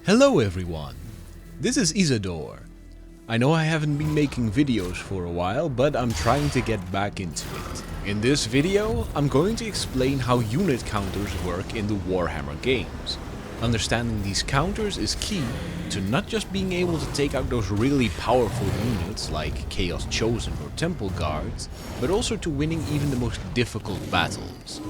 Hello everyone, this is Isador. I know I haven't been making videos for a while, but I'm trying to get back into it. In this video, I'm going to explain how unit counters work in the Warhammer games. Understanding these counters is key to not just being able to take out those really powerful units like Chaos Chosen or Temple Guards, but also to winning even the most difficult battles.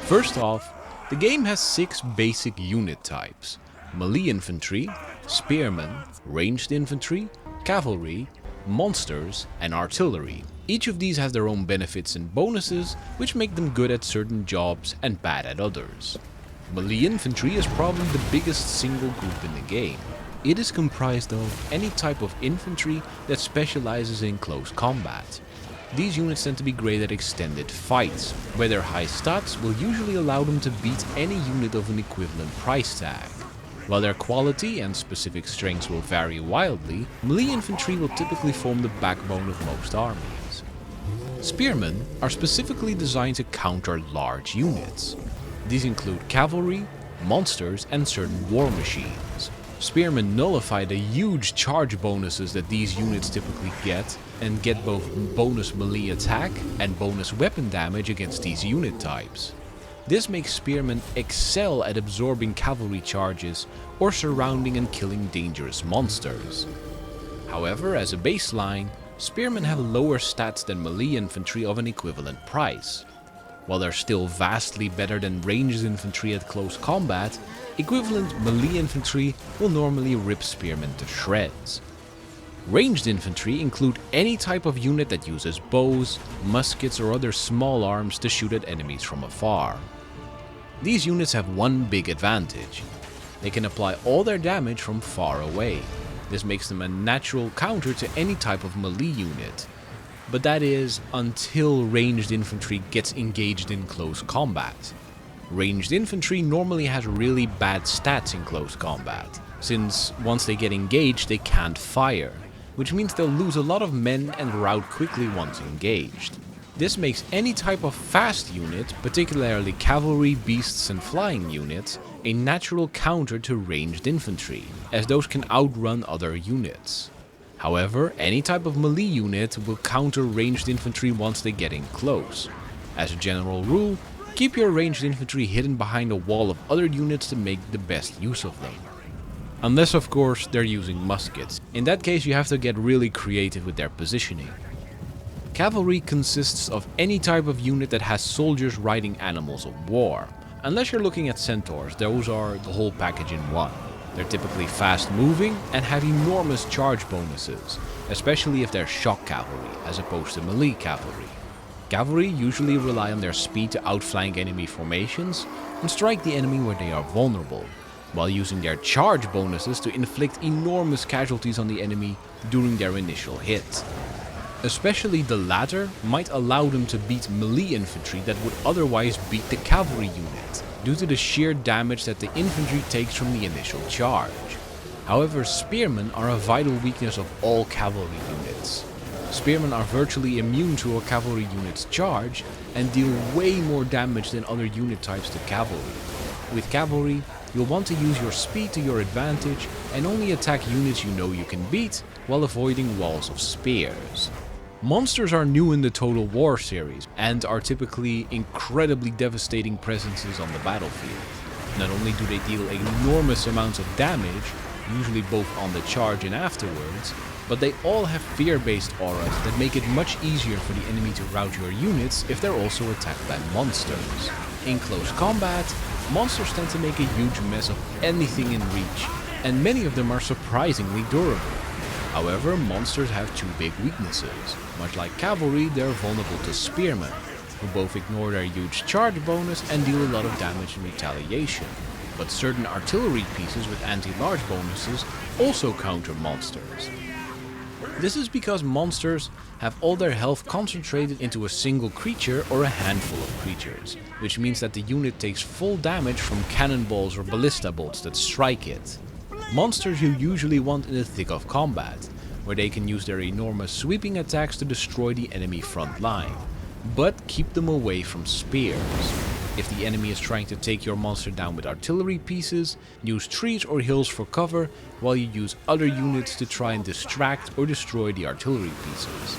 First off, the game has 6 basic unit types: melee infantry, spearmen, ranged infantry, cavalry, monsters, and artillery. Each of these has their own benefits and bonuses, which make them good at certain jobs and bad at others. Melee infantry is probably the biggest single group in the game. It is comprised of any type of infantry that specializes in close combat. These units tend to be great at extended fights, where their high stats will usually allow them to beat any unit of an equivalent price tag. While their quality and specific strengths will vary wildly, melee infantry will typically form the backbone of most armies. Spearmen are specifically designed to counter large units. These include cavalry, monsters, and certain war machines. Spearmen nullify the huge charge bonuses that these units typically get, and get both bonus melee attack and bonus weapon damage against these unit types. This makes spearmen excel at absorbing cavalry charges or surrounding and killing dangerous monsters. However, as a baseline, spearmen have lower stats than melee infantry of an equivalent price. While they're still vastly better than ranged infantry at close combat, equivalent melee infantry will normally rip spearmen to shreds. Ranged infantry include any type of unit that uses bows, muskets, or other small arms to shoot at enemies from afar. These units have one big advantage: they can apply all their damage from far away. This makes them a natural counter to any type of melee unit. But that is until ranged infantry gets engaged in close combat. Ranged infantry normally has really bad stats in close combat, since once they get engaged they can't fire, which means they'll lose a lot of men and rout quickly once engaged. This makes any type of fast unit, particularly cavalry, beasts and flying units, a natural counter to ranged infantry, as those can outrun other units. However, any type of melee unit will counter ranged infantry once they get in close. As a general rule, keep your ranged infantry hidden behind a wall of other units to make the best use of them. Unless of course they're using muskets. In that case you have to get really creative with their positioning. Cavalry consists of any type of unit that has soldiers riding animals of war. Unless you're looking at centaurs, those are the whole package in one. They're typically fast moving and have enormous charge bonuses, especially if they're shock cavalry as opposed to melee cavalry. Cavalry usually rely on their speed to outflank enemy formations and strike the enemy where they are vulnerable, while using their charge bonuses to inflict enormous casualties on the enemy during their initial hit. Especially the latter might allow them to beat melee infantry that would otherwise beat the cavalry unit, due to the sheer damage that the infantry takes from the initial charge. However, spearmen are a vital weakness of all cavalry units. Spearmen are virtually immune to a cavalry unit's charge and deal way more damage than other unit types to cavalry. With cavalry, you'll want to use your speed to your advantage and only attack units you know you can beat while avoiding walls of spears. Monsters are new in the Total War series and are typically incredibly devastating presences on the battlefield. Not only do they deal enormous amounts of damage, usually both on the charge and afterwards, but they all have fear-based auras that make it much easier for the enemy to rout your units if they're also attacked by monsters. In close combat, monsters tend to make a huge mess of anything in reach, and many of them are surprisingly durable. However, monsters have 2 big weaknesses. Much like cavalry, they're vulnerable to spearmen, who both ignore their huge charge bonus and deal a lot of damage in retaliation. But certain artillery pieces with anti-large bonuses also counter monsters. This is because monsters have all their health concentrated into a single creature or a handful of creatures, which means that the unit takes full damage from cannonballs or ballista bolts that strike it. Monsters you usually want in the thick of combat, where they can use their enormous sweeping attacks to destroy the enemy front line, but keep them away from spears. If the enemy is trying to take your monster down with artillery pieces, use trees or hills for cover, while you use other units to try and distract or destroy the artillery pieces.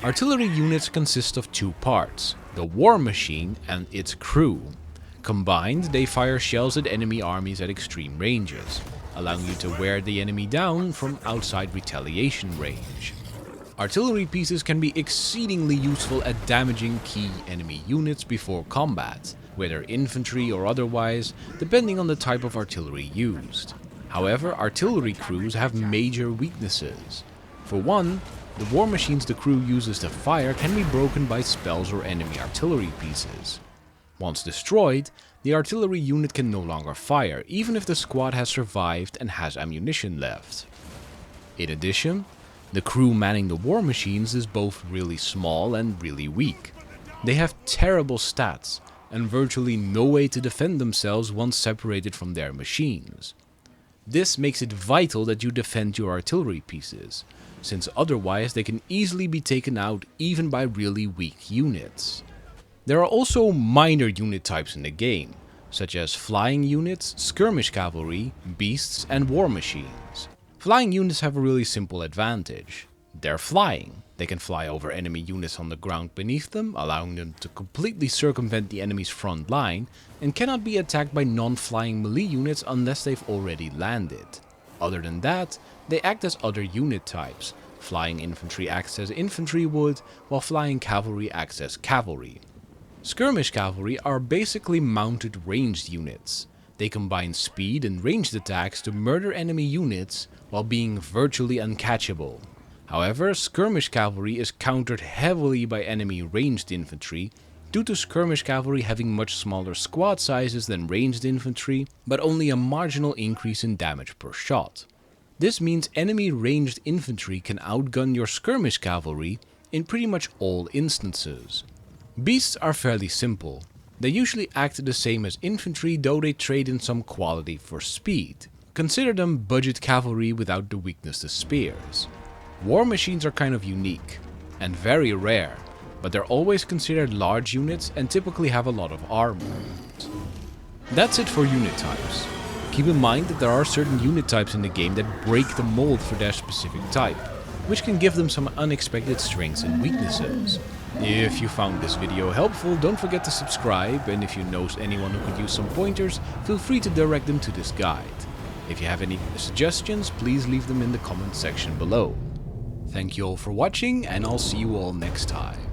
Artillery units consist of two parts, the war machine and its crew. Combined, they fire shells at enemy armies at extreme ranges, allowing you to wear the enemy down from outside retaliation range. Artillery pieces can be exceedingly useful at damaging key enemy units before combat, whether infantry or otherwise, depending on the type of artillery used. However, artillery crews have major weaknesses. For one, the war machines the crew uses to fire can be broken by spells or enemy artillery pieces. Once destroyed, the artillery unit can no longer fire, even if the squad has survived and has ammunition left. In addition, the crew manning the war machines is both really small and really weak. They have terrible stats and virtually no way to defend themselves once separated from their machines. This makes it vital that you defend your artillery pieces, since otherwise they can easily be taken out even by really weak units. There are also minor unit types in the game, such as flying units, skirmish cavalry, beasts and war machines. Flying units have a really simple advantage. They're flying. They can fly over enemy units on the ground beneath them, allowing them to completely circumvent the enemy's front line, and cannot be attacked by non-flying melee units unless they've already landed. Other than that, they act as other unit types. Flying infantry acts as infantry would, while flying cavalry acts as cavalry. Skirmish cavalry are basically mounted ranged units. They combine speed and ranged attacks to murder enemy units while being virtually uncatchable. However, skirmish cavalry is countered heavily by enemy ranged infantry due to skirmish cavalry having much smaller squad sizes than ranged infantry, but only a marginal increase in damage per shot. This means enemy ranged infantry can outgun your skirmish cavalry in pretty much all instances. Beasts are fairly simple. They usually act the same as infantry, though they trade in some quality for speed. Consider them budget cavalry without the weakness to spears. War machines are kind of unique and very rare, but they're always considered large units and typically have a lot of armor. That's it for unit types. Keep in mind that there are certain unit types in the game that break the mold for their specific type, which can give them some unexpected strengths and weaknesses. If you found this video helpful, don't forget to subscribe, and if you know anyone who could use some pointers, feel free to direct them to this guide. If you have any suggestions, please leave them in the comment section below. Thank you all for watching, and I'll see you all next time.